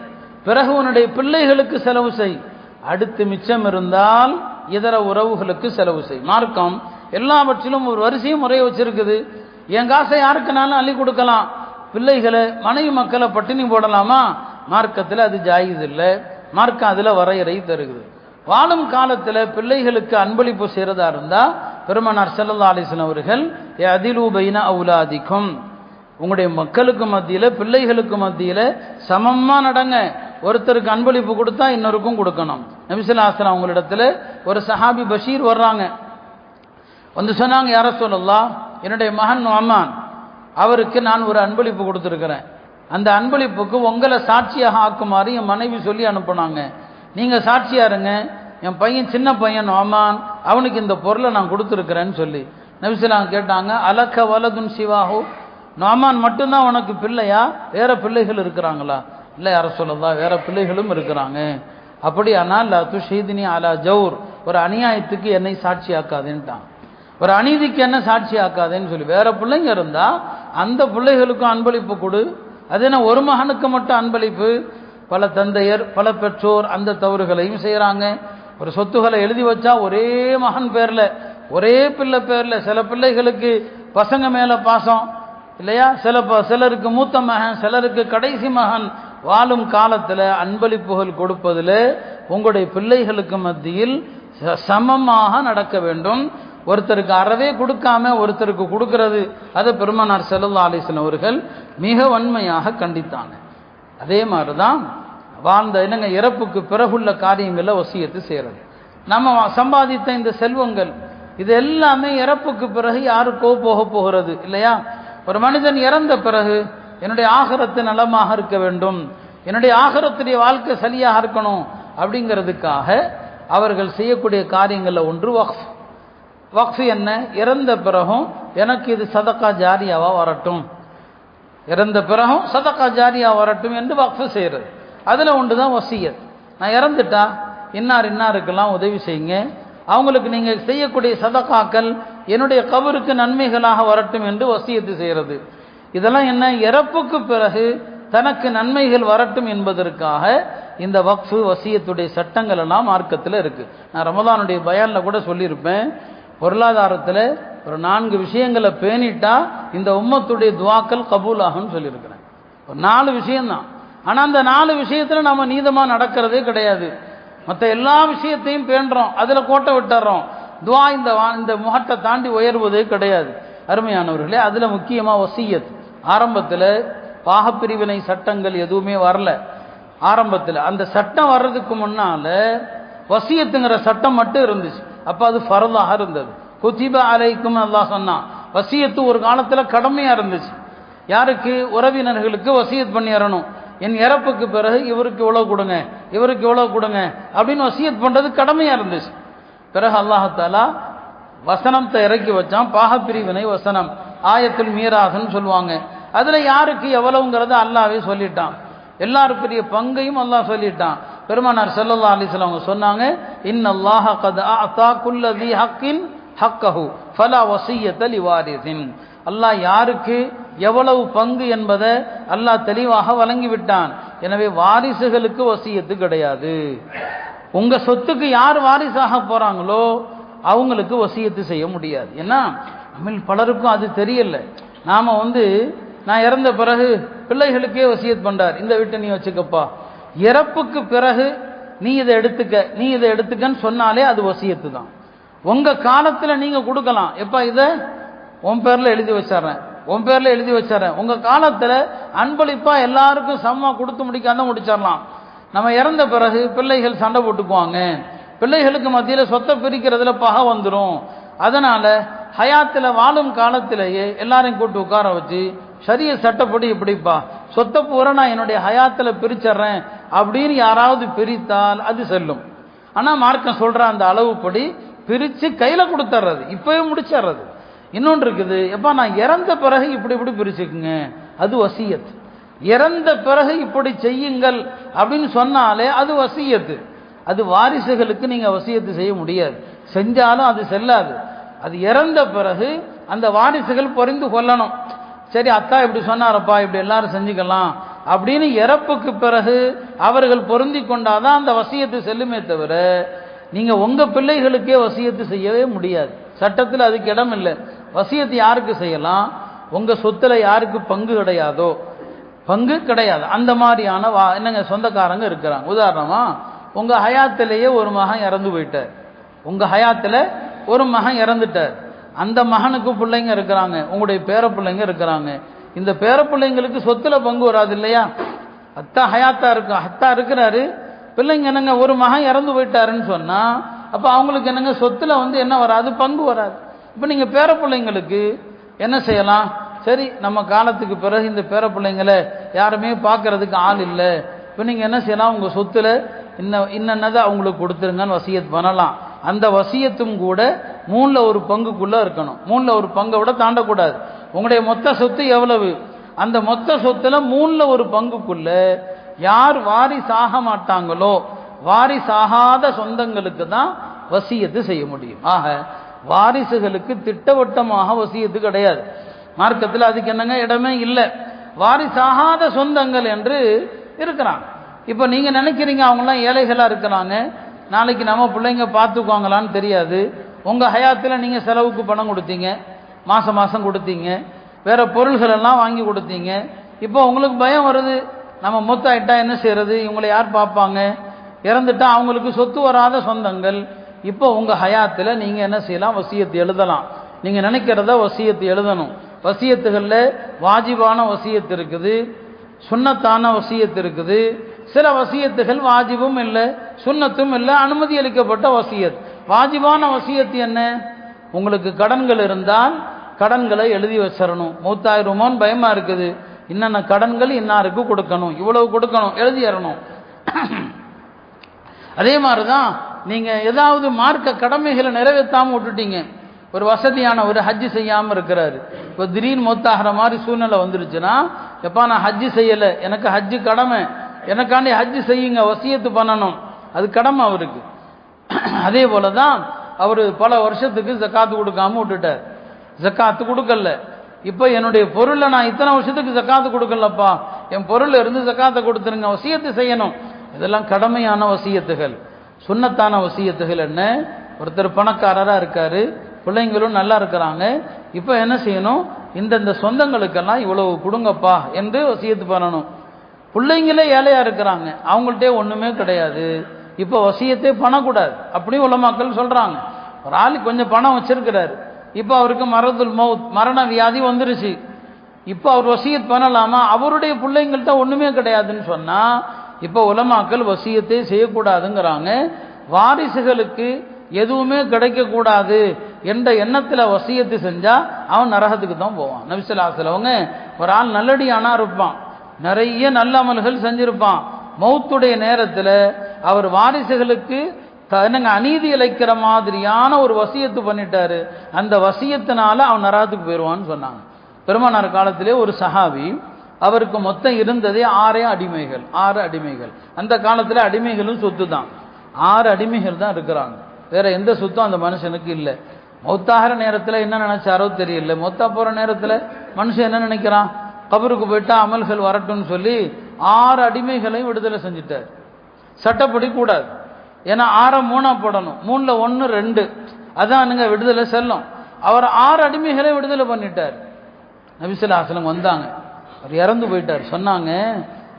பிறகு உன்னுடைய பிள்ளைகளுக்கு செலவு செய், அடுத்து மிச்சம் இருந்தால் இதர உறவுகளுக்கு செலவு செய். மார்க்கம் எல்லாவற்றிலும் ஒரு வரிசையும் முறையை வச்சிருக்குது. என் காசை யாருக்குனாலும் அள்ளி கொடுக்கலாம், பிள்ளைகளை மனைவி மக்களை பட்டினி போடலாமா? மார்க்கத்தில் அது ஜாயிஸ் இல்லை. மார்க்கம் அதில் வரையறை தருகிறது. வாழும் காலத்தில் பிள்ளைகளுக்கு அன்பளிப்பு செய்கிறதா இருந்தால் பெருமானார் ஸல்லல்லாஹு அலைஹி வஸல்லம் அவர்கள் அதிலு பைன அவுலாதிக்கும், உங்களுடைய மக்களுக்கு மத்தியில் பிள்ளைகளுக்கு மத்தியில் சமமாக நடங்க. ஒருத்தருக்கு அன்பளிப்பு கொடுத்தா இன்னொருக்கும் கொடுக்கணும். நபி ஸல்லல்லாஹு அலைஹி வஸல்லம் அவங்களிடத்தில் ஒரு சஹாபி பஷீர் வர்றாங்க, வந்து சொன்னாங்க, யா ரசூலல்லாஹ், என்னுடைய மகன் நுஅமான், அவருக்கு நான் ஒரு அன்பளிப்பு கொடுத்துருக்கிறேன், அந்த அன்பளிப்புக்கு உங்களை சாட்சியாக ஆக்குமாறு என் மனைவி சொல்லி அனுப்புனாங்க, நீங்கள் சாட்சியா இருங்க, என் பையன் சின்ன பையன் நுஅமான், அவனுக்கு இந்த பொருளை நான் கொடுத்துருக்கிறேன்னு சொல்லி. நபி ஸல்லல்லாஹு அலைஹி வஸல்லம் கேட்டாங்க, அலக்க வலதுன் சிவாஹு, நுஅமான் மட்டும்தான் உனக்கு பிள்ளையா, வேற பிள்ளைகள் இருக்கிறாங்களா? இல்லை யா ரசூலல்லாஹ், வேற பிள்ளைகளும் இருக்கிறாங்க. அப்படியானால் லா துஷஹிதுனி அலா ஜௌர், ஒரு அநியாயத்துக்கு என்னை சாட்சியாக்காதேன்ட்டான். ஒரு அநீதிக்கு என்ன சாட்சி ஆக்காதேன்னு சொல்லி, வேற பிள்ளைங்க இருந்தா அந்த பிள்ளைகளுக்கும் அன்பளிப்பு கொடு. அது என்ன ஒரு மகனுக்கு மட்டும் அன்பளிப்பு? பல தந்தையர் பல பெற்றோர் அந்த தவறுகளையும் செய்கிறாங்க. ஒரு சொத்துக்களை எழுதி வச்சா ஒரே மகன் பேர்ல, ஒரே பிள்ளை பேர்ல, சில பிள்ளைகளுக்கு பசங்க மேல பாசம் இல்லையா, சிலருக்கு மூத்த மகன், சிலருக்கு கடைசி மகன். வாழும் காலத்தில் அன்பளிப்புகள் கொடுப்பதில் உங்களுடைய பிள்ளைகளுக்கு மத்தியில் சமமாக நடக்க வேண்டும். ஒருத்தருக்கு அறவே கொடுக்காம ஒருத்தருக்கு கொடுக்கிறது, அதை பெருமானார் ஸல்லல்லாஹு அலைஹி வஸல்லம் அவர்கள் மிக வன்மையாக கண்டித்தாங்க. அதே மாதிரி தான் வாழ்ந்த என்னங்க இறப்புக்கு பிறகுள்ள காரியங்களில் வசியத்து செய்கிறது. நம்ம சம்பாதித்த இந்த செல்வங்கள் இது எல்லாமே இறப்புக்கு பிறகு யாருக்கோ போக போகிறது இல்லையா? ஒரு மனிதன் இறந்த பிறகு என்னுடைய ஆகிரத்து நலமாக இருக்க வேண்டும், என்னுடைய ஆகிரத்துடைய வாழ்க்கை சரியாக இருக்கணும் அப்படிங்கிறதுக்காக அவர்கள் செய்யக்கூடிய காரியங்களில் ஒன்று வக்ஃப். வக்ஃப் என்ன? இறந்த பிறகும் எனக்கு இது சதக்கா ஜாரியாவா வரட்டும், இறந்த பிறகும் சதக்கா ஜாரியா வரட்டும் என்று வக்ஃப் செய்கிறது. அதில் ஒன்று தான் வசியத். நான் இறந்துட்டா இன்னாருக்கெல்லாம் உதவி செய்யுங்க, அவங்களுக்கு நீங்கள் செய்யக்கூடிய சதக்காக்கள் என்னுடைய கபருக்கு நன்மைகளாக வரட்டும் என்று வசியத்து செய்கிறது. இதெல்லாம் என்ன? இறப்புக்கு பிறகு தனக்கு நன்மைகள் வரட்டும் என்பதற்காக இந்த வக்ஃபு வசியத்துடைய சட்டங்கள் எல்லாம் மார்க்கத்தில் இருக்கு. நான் ரமலானுடைய பயானில் கூட சொல்லியிருப்பேன், பொருளாதாரத்தில் ஒரு 4 விஷயங்களை பேணிட்டா இந்த உம்மத்துடைய துவாக்கள் கபூல் ஆகும்னு சொல்லியிருக்கிறேன். ஒரு 4 விஷயம்தான். ஆனால் அந்த 4 விஷயத்தில் நம்ம நீதமாக நடக்கிறதே கிடையாது. மற்ற எல்லா விஷயத்தையும் பேணுறோம், அதில் கோட்டை விட்டுறோம். துவா இந்த முகத்தை தாண்டி உயர்வதே கிடையாது. அருமையானவர்களே, அதில் முக்கியமாக வசியத். ஆரம்பத்தில் பாகப்பிரிவினை சட்டங்கள் எதுவுமே வரல. ஆரம்பத்தில் அந்த சட்டம் வர்றதுக்கு முன்னால வசியத்துங்கிற சட்டம் மட்டும் இருந்துச்சு. அப்போ அது ஃபர்தாக இருந்தது. குதிப அலைக்கும் அல்லாஹ் சொன்னான். வசியத்து ஒரு காலத்தில் கடமையாக இருந்துச்சு. யாருக்கு? உறவினர்களுக்கு வசியத் பண்ணிடணும். என் இறப்புக்கு பிறகு இவருக்கு இவ்வளோ கொடுங்க, இவருக்கு இவ்வளோ கொடுங்க அப்படின்னு வசியத் பண்ணுறது கடமையாக இருந்துச்சு. பிறகு அல்லாஹாலா வசனத்தை இறக்கி வச்சான், பாகப்பிரிவினை வசனம், ஆயத்துல் மீராஸ்ன்னு சொல்லுவாங்க. அதில் யாருக்கு எவ்வளவுங்கிறத அல்லாவே சொல்லிட்டான். எல்லாருக்குரிய பங்கையும் அல்லாஹ் சொல்லிட்டான். பெருமானார் ஸல்லல்லாஹு அலைஹி வஸல்லம் அவங்க சொன்னாங்க, இன்னல்லாஹ கத் அஅதா குல்லதி ஹக்கின் ஹக்கஹு ஃபலா வஸியத லிவாரிசின். அல்லாஹ் யாருக்கு எவ்வளவு பங்கு என்பதை அல்லாஹ் தெளிவாக வழங்கிவிட்டான். எனவே வாரிசுகளுக்கு வசியத்து கிடையாது. உங்க சொத்துக்கு யார் வாரிசாக போறாங்களோ அவங்களுக்கு வசியத்து செய்ய முடியாது. ஏன்னா நம்ம பலருக்கும் அது தெரியல. நாம நான் இறந்த பிறகு பிள்ளைகளுக்கே வசியத் பண்றார், இந்த வீட்டை நீ வச்சுக்கப்பா, இறப்புக்கு பிறகு நீ இதை எடுத்துக்கன்னு சொன்னாலே அது வசியத்து தான். உங்க காலத்துல நீங்க கொடுக்கலாம், எப்பா இதை உன் பேர்ல எழுதி வச்சிடறேன், உங்க காலத்துல அன்பளிப்பா எல்லாருக்கும் சமமா கொடுத்து முடிச்சிடலாம். நம்ம இறந்த பிறகு பிள்ளைகள் சண்டை போட்டுக்குவாங்க, பிள்ளைகளுக்கு மத்தியில சொத்தை பிரிக்கிறதுல பகை வந்துடும். அதனால ஹயாத்தில் வாழும் காலத்திலேயே எல்லாரையும் கூட்டு உட்கார வச்சு ஷரிய சட்டப்படி இப்படிப்பா சொத்தை பூரா நான் என்னுடைய ஹயாத்தில் பிரிச்சிட்றேன் அப்படின்னு யாராவது பிரித்தால் அது செல்லும். ஆனா மார்க்கம் சொல்ற அந்த அளவுப்படி பிரிச்சு கையில கொடுத்துட்றது, இப்பவே முடிச்சிடுறது. இன்னொன்று இருக்குது, எப்பா நான் இறந்த பிறகு இப்படி பிரிச்சுக்குங்க, அது வசியத். இறந்த பிறகு இப்படி செய்யுங்கள் அப்படின்னு சொன்னாலே அது வசியத்து. அது வாரிசுகளுக்கு நீங்க வசியத்து செய்ய முடியாது, செஞ்சாலும் அது செல்லாது. அது இறந்த பிறகு அந்த வாரிசுகள் பொறிந்து கொள்ளணும். சரி அத்தா இப்படி சொன்னாரப்பா, இப்படி எல்லாரும் செஞ்சுக்கலாம் அப்படின்னு இறப்புக்கு பிறகு அவர்கள் பொருந்தி கொண்டாதான் அந்த வசியத்து செல்லுமே தவிர நீங்க உங்க பிள்ளைகளுக்கே வசியத்து செய்யவே முடியாது. சட்டத்தில் அதுக்கு இடம் இல்லை. வசியத்து யாருக்கு செய்யலாம்? உங்க சொத்துல யாருக்கு பங்கு கிடையாது அந்த மாதிரியான என்னங்க சொந்தக்காரங்க இருக்கிறாங்க. உதாரணமா உங்க ஹயாத்திலேயே ஒரு மகன் இறந்து போயிட்டார், உங்க ஹயாத்துல ஒரு மகன் இறந்துட்டார், அந்த மகனுக்கு பிள்ளைங்க இருக்கிறாங்க, உங்களுடைய பேர பிள்ளைங்க இருக்கிறாங்க. இந்த பேர பிள்ளைங்களுக்கு சொத்துல பங்கு வராது இல்லையா? ஹத்தா இருக்கிறாரு, பிள்ளைங்க என்னங்க ஒரு மகன் இறந்து போயிட்டாருன்னு சொன்னா அப்ப அவங்களுக்கு என்னங்க சொத்துல என்ன வராது, பங்கு வராது. இப்ப நீங்க பேர பிள்ளைங்களுக்கு என்ன செய்யலாம்? சரி நம்ம காலத்துக்கு பிறகு இந்த பேர பிள்ளைங்களை யாருமே பார்க்கறதுக்கு ஆள் இல்லை, இப்ப நீங்க என்ன செய்யலாம்? உங்க சொத்துல இன்னதை அவங்களுக்கு கொடுத்துருங்கன்னு வசியத் பண்ணலாம். அந்த வசியத்தும் கூட 3ல் 1 பங்குக்குள்ள இருக்கணும். 3ல் 1 பங்கை விட தாண்டக்கூடாது. உங்களுடைய மொத்த சொத்து எவ்வளவு? அந்த மொத்த சொத்துல 3ல் 1 பங்குக்குள்ள யார் வாரிசாக மாட்டாங்களோ வாரிசாகாத சொந்தங்களுக்கு தான் வசியத்து செய்ய முடியும். ஆக வாரிசுகளுக்கு திட்டவட்டமாக வசியத்து கிடையாது. மார்க்கத்தில் அதுக்கு என்னங்க இடமே இல்லை. வாரிசாகாத சொந்தங்கள் என்று இருக்கிறாங்க. இப்போ நீங்க நினைக்கிறீங்க அவங்களாம் ஏழைகளா இருக்கிறாங்க, நாளைக்கு நம்ம பிள்ளைங்க பார்த்துக்குவாங்களான்னு தெரியாது. உங்க ஹயாத்தில் நீங்க செலவுக்கு பணம் கொடுத்தீங்க, மாசம் கொடுத்தீங்க, வேற பொருள்கள் எல்லாம் வாங்கி கொடுத்தீங்க. இப்போ உங்களுக்கு பயம் வருது, நம்ம மொத்த ஆயிட்டா என்ன செய்யறது, இவங்களை யார் பார்ப்பாங்க, இறந்துட்டா அவங்களுக்கு சொத்து வராத சொந்தங்கள். இப்போ உங்க ஹயாத்தில் நீங்க என்ன செய்யலாம்? வசியத்து எழுதலாம். நீங்க நினைக்கிறத வசியத்து எழுதணும். வசியத்துகள்ல வாஜிபான வசியத்து இருக்குது, சுன்னத்தான வசியத்து இருக்குது, சில வசியத்துகள் வாஜிபும் இல்லை, சுன்னத்தும் இல்லை, அனுமதி அளிக்கப்பட்ட வசியத். வாஜிபான வசியத்து என்ன? உங்களுக்கு கடன்கள் இருந்தால் கடன்களை எழுதி வச்சிடணும். மூத்தாயிரமோன்னு பயமா இருக்குது, இன்னென்ன கடன்கள் இன்னாருக்கு கொடுக்கணும், இவ்வளவு கொடுக்கணும், எழுதிடணும். அதே மாதிரிதான் நீங்க ஏதாவது மார்க்க கடமைகளை நிறைவேற்றாம விட்டுட்டீங்க. ஒரு வசதியான ஒரு ஹஜ்ஜு செய்யாம இருக்கிறாரு, இப்போ திடீர்னு மொத்தாகிற மாதிரி சூழ்நிலை வந்துருச்சுன்னா, எப்பா நான் ஹஜ்ஜு செய்யலை, எனக்கு ஹஜ்ஜு கடமை, எனக்காண்டி ஹஜ்ஜு செய்யுங்க, வசியத்து பண்ணணும், அது கடமை அவருக்கு. அதே போலதான் அவர் பல வருஷத்துக்கு ஜக்காத்து கொடுக்காம விட்டுட்டார். ஜக்காத்து கொடுக்கல, இப்போ என்னுடைய பொருளை நான் இத்தனை வருஷத்துக்கு ஜக்காத்து கொடுக்கலப்பா, என் பொருள் இருந்து ஜக்காத்தை கொடுத்துருங்க, வசியத்து செய்யணும். இதெல்லாம் கடமையான வசியத்துகள். சுன்னத்தான வசியத்துகள் என்ன? ஒருத்தர் பணக்காரரா இருக்காரு, பிள்ளைங்களும் நல்லா இருக்கிறாங்க, இப்போ என்ன செய்யணும்? இந்த சொந்தங்களுக்கெல்லாம் இவ்வளவு கொடுங்கப்பா என்று வசியத்து பண்ணணும். பிள்ளைங்களே ஏழையா இருக்கிறாங்க, அவங்கள்ட்டே ஒண்ணுமே கிடையாது, இப்போ வசியத்தே பண்ணக்கூடாது அப்படியும் உலமாக்கள் சொல்றாங்க. ஒரு ஆள் கொஞ்சம் பணம் வச்சிருக்கிறாரு, இப்போ அவருக்கு மரதுல் மௌத், மரண வியாதி வந்துருச்சு, இப்போ அவர் வசியத் பண்ணலாமா? அவருடைய பிள்ளைங்கள்ட்ட ஒண்ணுமே கிடையாதுன்னு சொன்னா இப்போ உலமாக்கள் வசியத்தை செய்யக்கூடாதுங்கிறாங்க. வாரிசுகளுக்கு எதுவுமே கிடைக்கக்கூடாது என்ற எண்ணத்துல வசியத்து செஞ்சா அவன் நரகத்துக்கு தான் போவான். நபி ஸல்லல்லாஹு அலைஹி வஸல்லம் ஒரு ஆள் நல்லடியானா இருப்பான், நிறைய நல்ல அமல்கள் செஞ்சிருப்பான், மௌத்துடைய நேரத்தில் அவர் வாரிசுகளுக்கு அநீதி இழைக்கிற மாதிரியான ஒரு வசியத்து பண்ணிட்டாரு, அந்த வசியத்தினால அவன் நரகத்துக்கு போயிடுவான்னு சொன்னாங்க. பெருமானார் காலத்திலே ஒரு சஹாபி, அவருக்கு மொத்தம் இருந்ததே 6 அடிமைகள். அந்த காலத்தில் அடிமைகளும் சொத்து தான், 6 அடிமைகள் தான் இருக்கிறாங்க, வேற எந்த சொத்தும் அந்த மனுஷனுக்கு இல்லை. மௌத்தாகிற நேரத்தில் என்ன நினைச்சாரோ தெரியல, மௌத்தா போற நேரத்தில் மனுஷன் என்ன நினைக்கிறான், கபருக்கு போயிட்டா அமல்கள் வரட்டும்னு சொல்லி 6 அடிமைகளையும் விடுதலை செஞ்சுட்டார். சட்டப்படி கூடாது, ஏன்னா 6 3 போடணும், 3ல் 1 2 அதானுங்க விடுதலை செல்லும். அவர் 6 அடிமைகளை விடுதலை பண்ணிட்டார். நபி ஸல்லல்லாஹு அலைஹி வஸல்லம் வந்தாங்க, அவர் இறந்து போயிட்டார். சொன்னாங்க,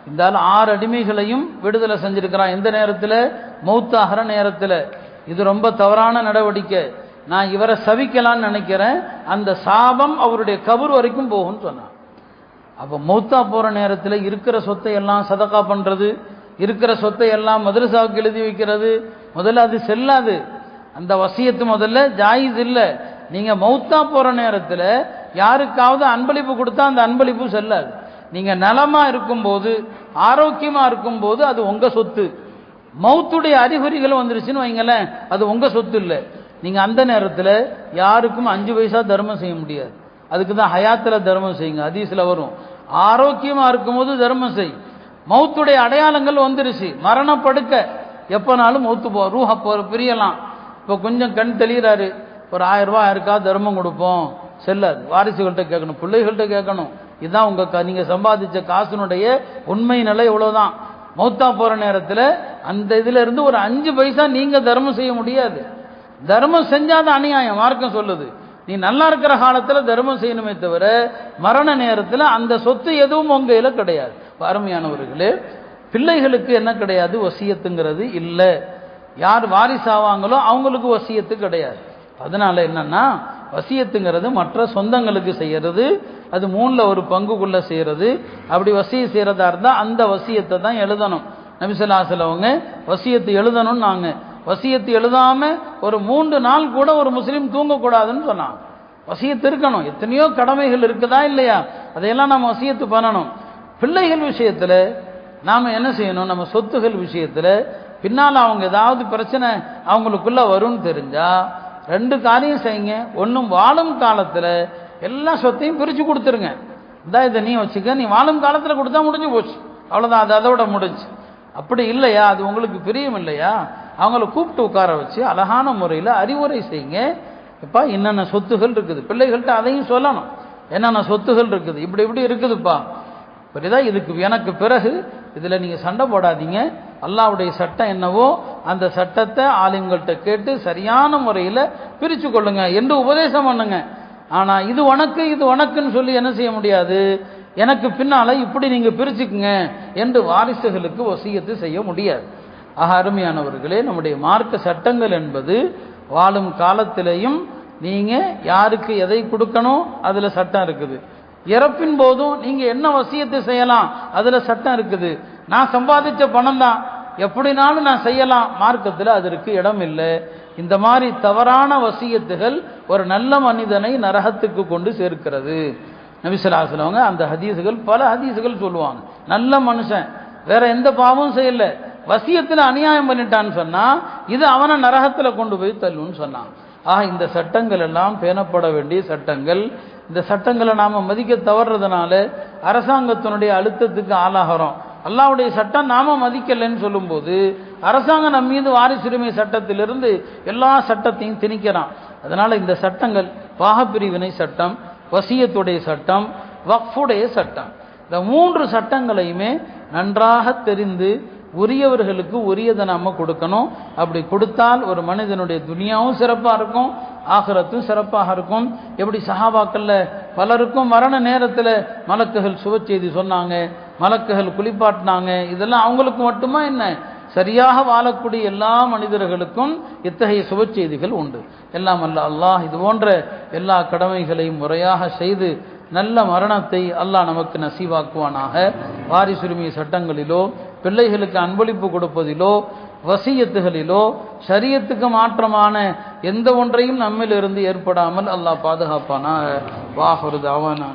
இந்த 6 அடிமைகளையும் விடுதலை செஞ்சிருக்கிறான், எந்த நேரத்தில்? மௌத்தாகிற நேரத்தில். இது ரொம்ப தவறான நடவடிக்கை, நான் இவரை சபிக்கலான்னு நினைக்கிறேன், அந்த சாபம் அவருடைய கபர் வரைக்கும் போகும்னு சொன்னான். அப்போ மௌத்தா போற நேரத்தில் இருக்கிற சொத்தை எல்லாம் சதகா பண்றது, இருக்கிற சொத்தை எல்லாம் மதரசாவுக்கு எழுதி வைக்கிறது, முதல்ல அது செல்லாது. அந்த வசியத்து முதல்ல ஜாயிஸ் இல்லை. நீங்க மௌத்தா போற நேரத்தில் யாருக்காவது அன்பளிப்பு கொடுத்தா அந்த அன்பளிப்பு செல்லாது. நீங்க நலமா இருக்கும்போது, ஆரோக்கியமா இருக்கும்போது அது உங்க சொத்து. மௌத்துடைய அறிகுறிகள் வந்துருச்சுன்னு வைங்களேன், அது உங்க சொத்து இல்லை. நீங்க அந்த நேரத்தில் யாருக்கும் 5 பைசா தர்மம் செய்ய முடியாது. அதுக்கு தான் ஹயாத்தில் தர்மம் செய்யுங்க, ஹதீஸ்ல வரும். ஆரோக்கியமா இருக்கும்போது தர்மம் செய். மௌத்துடைய அடையாளங்கள் வந்துருச்சு, மரணப்படுக்க, எப்பனாலும் மௌத்து ரூஹ பிரியலாம். இப்போ கொஞ்சம் கண் தெளிகிறாரு, ஒரு 1000 ரூபாய் யாருக்காவது தர்மம் கொடுப்போம், செல்லாது. வாரிசுகள்கிட்ட கேட்கணும், பிள்ளைகள்கிட்ட கேட்கணும். இதுதான் உங்க நீங்க சம்பாதிச்ச காசுனுடைய உண்மை நிலை, இவ்வளவுதான். மௌத்தா போற நேரத்தில் அந்த இதுல இருந்து ஒரு 5 பைசா நீங்க தர்மம் செய்ய முடியாது. தர்மம் செஞ்சாதான் அநியாயம், மார்க்கம் சொல்லுது. நீ நல்லா இருக்கிற காலத்தில் தர்மம் செய்யணுமே தவிர மரண நேரத்தில் அந்த சொத்து எதுவும் உங்க கையில கிடையாது. அருமையானவர்களே, பிள்ளைகளுக்கு என்ன கிடையாது? வசியத்துங்கிறது இல்லை. யார் வாரிசாவாங்களோ அவங்களுக்கு வசியத்து கிடையாது. அதனால என்னன்னா, வசியத்துங்கிறது மற்ற சொந்தங்களுக்கு செய்யறது, அது 3ல் 1 பங்குக்குள்ள செய்யறது. அப்படி வசிய செய்யறதா இருந்தா அந்த வசியத்தை தான் எழுதணும். நபி ஸல்லல்லாஹு அலைஹி வஸல்லம் வசியத்து எழுதணும். நாங்க வசியத்து எழுதாம ஒரு 3 நாள் கூட ஒரு முஸ்லீம் தூங்கக்கூடாதுன்னு சொன்னாங்க. வசியத்து இருக்கணும். எத்தனையோ கடமைகள் இருக்குதா இல்லையா, அதையெல்லாம் நம்ம வசியத்து பண்ணணும். பிள்ளைகள் விஷயத்துல நாம என்ன செய்யணும்? நம்ம சொத்துகள் விஷயத்துல பின்னால அவங்க ஏதாவது பிரச்சனை அவங்களுக்குள்ள வரும்னு தெரிஞ்சா 2 காரியம் செய்யுங்க. ஒன்றும் வாழும் காலத்துல எல்லா சொத்தையும் பிரிச்சு கொடுத்துருங்க. இதான் இதை நீ வச்சுக்க, நீ வாழும் காலத்துல கொடுத்தா முடிஞ்சு போச்சு, அவ்வளவுதான், அது அதோட முடிஞ்சு. அப்படி இல்லையா, அது உங்களுக்கு பிரியம் இல்லையா, அவங்கள கூப்பிட்டு உட்கார வச்சு அழகான முறையில் அறிவுரை செய்யுங்க. இப்பா என்னென்ன சொத்துகள் இருக்குது, பிள்ளைகள்கிட்ட அதையும் சொல்லணும். என்னென்ன சொத்துகள் இருக்குது, இப்படி இப்படி இருக்குதுப்பா, புரியுதா? இதுக்கு எனக்கு பிறகு இதில் நீங்கள் சண்டை போடாதீங்க, அல்லாஹ்வுடைய சட்டம் என்னவோ அந்த சட்டத்தை ஆலிம்கள்கிட்ட கேட்டு சரியான முறையில் பிரித்து கொள்ளுங்க என்று உபதேசம் பண்ணுங்க. ஆனால் இது உனக்கு இது உனக்குன்னு சொல்லி என்ன செய்ய முடியாது, எனக்கு பின்னால் இப்படி நீங்கள் பிரிச்சுக்குங்க என்று வாரிசுகளுக்கு வசியத்து செய்ய முடியாது. ஆக அருமையானவர்களே, நம்முடைய மார்க்க சட்டங்கள் என்பது வாழும் காலத்திலையும் நீங்கள் யாருக்கு எதை கொடுக்கணும் அதில் சட்டம் இருக்குது. இறப்பின் போதும் நீங்க என்ன வசியத்தை செய்யலாம் அதுல சட்டம் இருக்குது. நான் சம்பாதிச்ச பணம் தான், எப்படினாலும் நான் செய்யலாம், மார்க்கத்தில் அதற்கு இடம் இல்லை. இந்த மாதிரி தவறான வசியத்துகள் ஒரு நல்ல மனிதனை நரகத்துக்கு கொண்டு சேர்க்கிறது. நபி ஸல்லல்லாஹு அலைஹி வஸல்லம் அந்த ஹதீஸுகள், பல ஹதீஸுகள் சொல்லுவாங்க. நல்ல மனுஷன் வேற எந்த பாவமும் செய்யல, வசியத்தில் அநியாயம் பண்ணிட்டான்னு சொன்னா இது அவனை நரகத்தில் கொண்டு போய் தள்ளுன்னு சொன்னான். இந்த சட்டங்கள் எல்லாம் பேணப்பட வேண்டிய சட்டங்கள். இந்த சட்டங்களை நாம மதிக்க தவறுறதுனால அரசாங்கத்தினுடைய அழுத்தத்துக்கு ஆளாகிறோம். அல்லாஹ்வுடைய சட்டம் நாம மதிக்கலைன்னு சொல்லும்போது அரசாங்கம் நம் மீது வாரிசுரிமை சட்டத்திலிருந்து எல்லா சட்டத்தையும் திணிக்கிறான். அதனால இந்த சட்டங்கள், பாகப்பிரிவினை சட்டம், வசியத்துடைய சட்டம், வக்ஃபுடைய சட்டம், இந்த 3 சட்டங்களையுமே நன்றாக தெரிந்து உரியவர்களுக்கு உரியதை நாம கொடுக்கணும். அப்படி கொடுத்தால் ஒரு மனிதனுடைய துனியாவும் சிறப்பாக இருக்கும், ஆகிரத்தும் சிறப்பாக இருக்கும். எப்படி சஹாபாக்கள்ல பலருக்கும் மரண நேரத்தில் மலக்குகள் சுப செய்தி சொன்னாங்க, மலக்குகள் குளிப்பாட்டினாங்க. இதெல்லாம் அவங்களுக்கு மட்டுமா என்ன, சரியாக வாழக்கூடிய எல்லா மனிதர்களுக்கும் இத்தகைய சுப செய்திகள் உண்டு. எல்லாம் அல்ல அல்லாஹ் இது போன்ற எல்லா கடமைகளையும் முறையாக செய்து நல்ல மரணத்தை அல்லாஹ் நமக்கு நசீவாக்குவானாக. வாரிசுரிமை சட்டங்களிலோ, பிள்ளைகளுக்கு அன்பளிப்பு கொடுப்பதிலோ, வசியத்துகளிலோ ஷரியத்துக்கு மாற்றமான எந்த ஒன்றையும் நம்மிலிருந்து ஏற்படாமல் அல்லாஹ் பாதுகாப்பானாக. வாஹிரு தஅவானா.